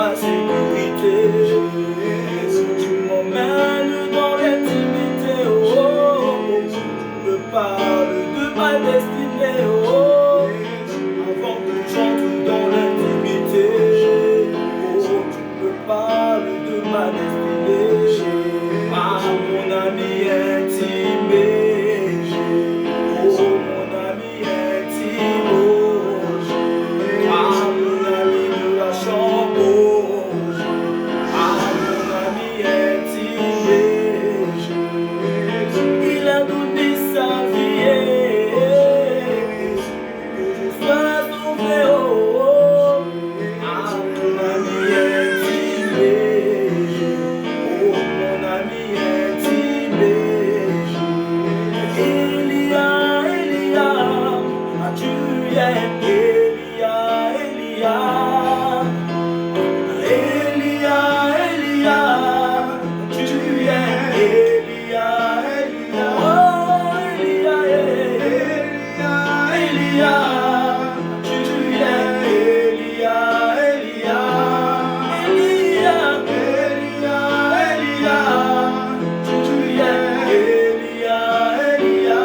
ma sécurité. Tu m'emmènes dans l'intimité, oh, oh, oh. Tu me parles de ma destinée, oh, oh. Avant que j'entre dans l'intimité, oh, tu me parles de ma destinée. Ah, mon ami intime, oh, mon ami intime, oh. Ah, mon ami de la chambre, ah, mon ami intime, il a donné sa vie, que je sois sauvé, oh, oh. Ah, mon ami intime, oh, mon ami intime, Elia, Elia, ah, tu es Elia, Elia, Elia, Elia, tu es Elia, Elia, oh, Elia, Elia, Elia, tu es Elia, Elia, Elia, Elia, Elia, tu es Elia, Elia,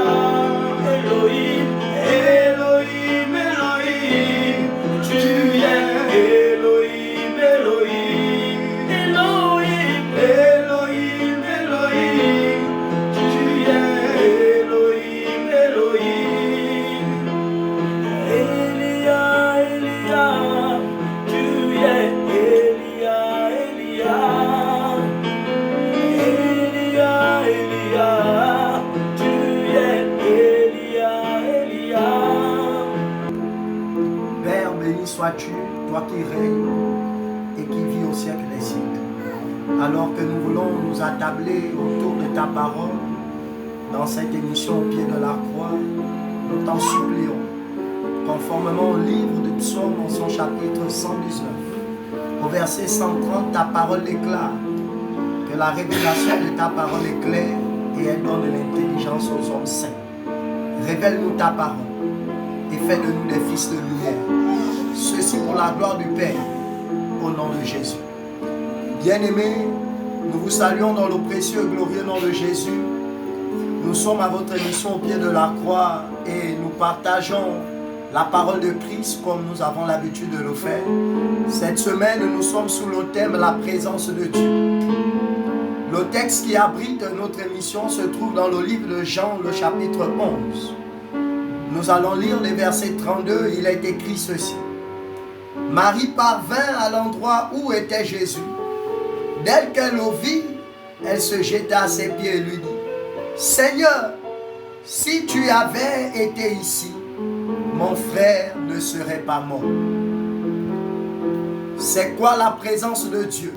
Elohim, Elohim, Elohim, tu es Elohim, Elohim, Elohim, Elohim, Elohim, tu es Elohim, Elohim, Elia, Elia, tu es Elia, Elia, Elia, Elia, tu es Elia, Elia. Père, béni sois-tu, toi qui règnes et qui vis au siècle des siècles. Alors que nous voulons nous attabler autour de ta parole, dans cette émission au pied de la croix, nous t'en supplions, conformément au livre de Psaume dans son chapitre 119, au verset 130, ta parole déclare que la révélation de ta parole est claire et elle donne de l'intelligence aux hommes saints. Révèle-nous ta parole et fais de nous des fils de lumière. Ceci pour la gloire du Père, au nom de Jésus. Bien-aimés, nous vous saluons dans le précieux et glorieux nom de Jésus. Nous sommes à votre émission au pied de la croix et nous partageons la parole de Christ comme nous avons l'habitude de le faire. Cette semaine, nous sommes sous le thème la présence de Dieu. Le texte qui abrite notre émission se trouve dans le livre de Jean, le chapitre 11. Nous allons lire les versets 32, il est écrit ceci. Marie parvint à l'endroit où était Jésus. Dès qu'elle le vit, elle se jeta à ses pieds et lui dit, Seigneur, si tu avais été ici, mon frère ne serait pas mort. C'est quoi la présence de Dieu?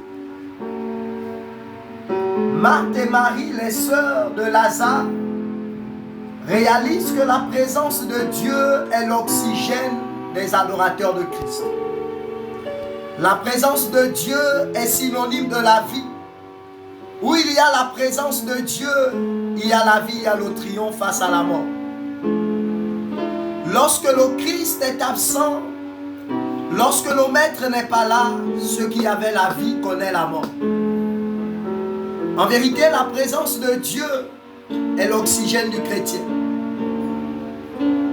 Marthe et Marie, les sœurs de Lazare, réalisent que la présence de Dieu est l'oxygène des adorateurs de Christ. La présence de Dieu est synonyme de la vie. Où il y a la présence de Dieu, il y a la vie, il y a le triomphe face à la mort. Lorsque le Christ est absent, lorsque le Maître n'est pas là, ceux qui avaient la vie connaissent la mort. En vérité, la présence de Dieu est l'oxygène du chrétien.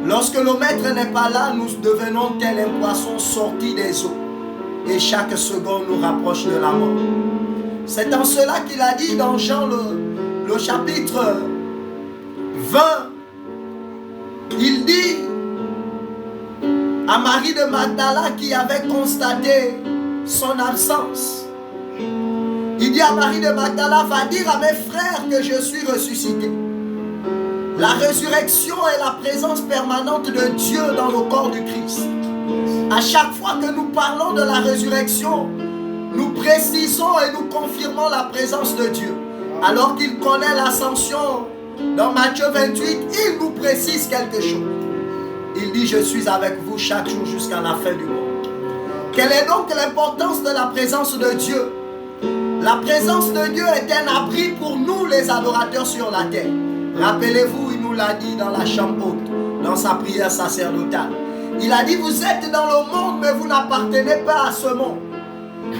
Lorsque le Maître n'est pas là, nous devenons tel un poisson sorti des eaux. Et chaque seconde nous rapproche de la mort. C'est en cela qu'il a dit dans Jean le chapitre 20. Il dit à Marie de Magdala qui avait constaté son absence. Il dit à Marie de Magdala, va dire à mes frères que je suis ressuscité. La résurrection est la présence permanente de Dieu dans le corps du Christ. À chaque fois que nous parlons de la résurrection, nous précisons et nous confirmons la présence de Dieu. Alors qu'il connaît l'ascension, dans Matthieu 28, il nous précise quelque chose. Il dit, je suis avec vous chaque jour jusqu'à la fin du monde. Quelle est donc l'importance de la présence de Dieu? La présence de Dieu est un abri pour nous les adorateurs sur la terre. Rappelez-vous, il nous l'a dit dans la chambre haute, dans sa prière sacerdotale. Il a dit, vous êtes dans le monde, mais vous n'appartenez pas à ce monde.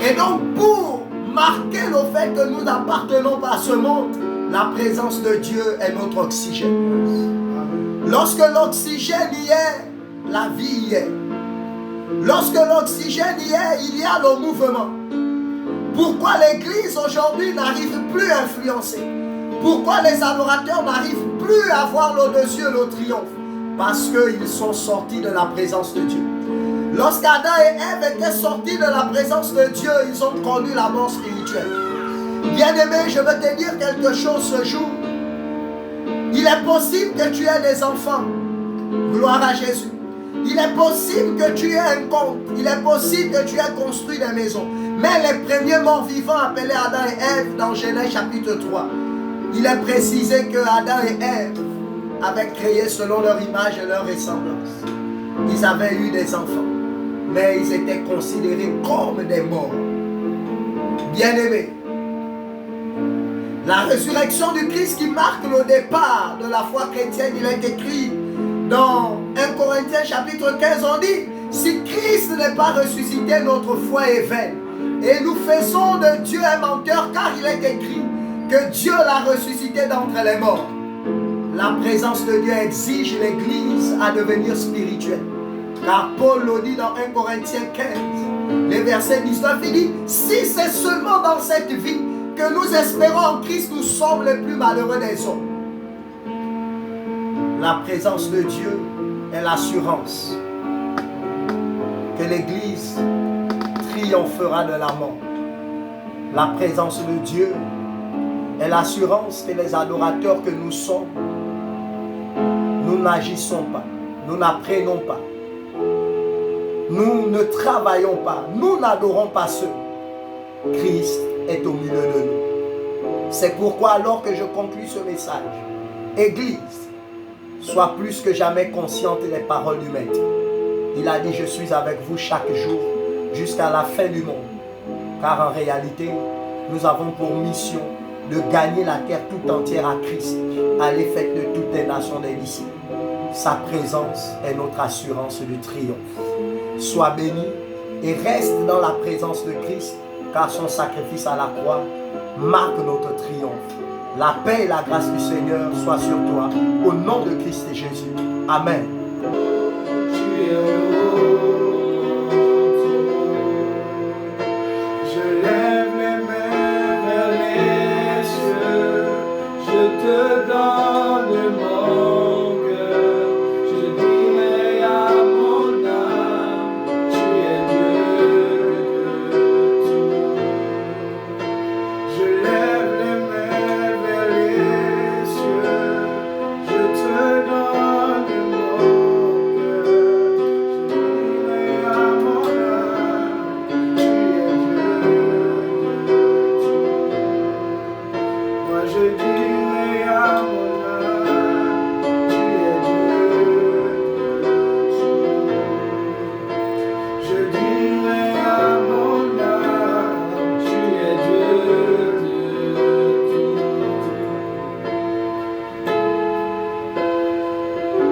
Et donc pour marquer le fait que nous n'appartenons pas à ce monde, la présence de Dieu est notre oxygène. Lorsque l'oxygène y est, la vie y est. Lorsque l'oxygène y est, il y a le mouvement. Pourquoi l'Église aujourd'hui n'arrive plus à influencer? Pourquoi les adorateurs n'arrivent plus à voir le dessus et le triomphe? Parce qu'ils sont sortis de la présence de Dieu. Lorsqu'Adam et Ève étaient sortis de la présence de Dieu, ils ont connu la mort spirituelle. Bien-aimé, je veux te dire quelque chose ce jour. Il est possible que tu aies des enfants. Gloire à Jésus. Il est possible que tu aies un compte. Il est possible que tu aies construit des maisons. Mais les premiers morts vivants appelés Adam et Ève dans Genèse chapitre 3, il est précisé que Adam et Ève avaient créé selon leur image et leur ressemblance. Ils avaient eu des enfants, mais ils étaient considérés comme des morts. Bien-aimés, la résurrection du Christ qui marque le départ de la foi chrétienne, il est écrit dans 1 Corinthiens chapitre 15, on dit, si Christ n'est pas ressuscité, notre foi est vaine. Et nous faisons de Dieu un menteur, car il est écrit que Dieu l'a ressuscité d'entre les morts. La présence de Dieu exige l'Église à devenir spirituelle. Car Paul le dit dans 1 Corinthiens 15, les versets 19, il dit, si c'est seulement dans cette vie que nous espérons en Christ, nous sommes les plus malheureux des hommes. La présence de Dieu est l'assurance que l'Église triomphera de la mort. La présence de Dieu est l'assurance que les adorateurs que nous sommes, nous n'agissons pas, nous n'apprenons pas, nous ne travaillons pas, nous n'adorons pas ceux. Christ est au milieu de nous. C'est pourquoi alors que je conclus ce message, Église, sois plus que jamais consciente des paroles du Maître. Il a dit, je suis avec vous chaque jour jusqu'à la fin du monde. Car en réalité, nous avons pour mission de gagner la terre tout entière à Christ, à l'effet de toutes les nations des disciples. Sa présence est notre assurance du triomphe. Sois béni et reste dans la présence de Christ, car son sacrifice à la croix marque notre triomphe. La paix et la grâce du Seigneur soient sur toi, au nom de Christ et Jésus. Amen.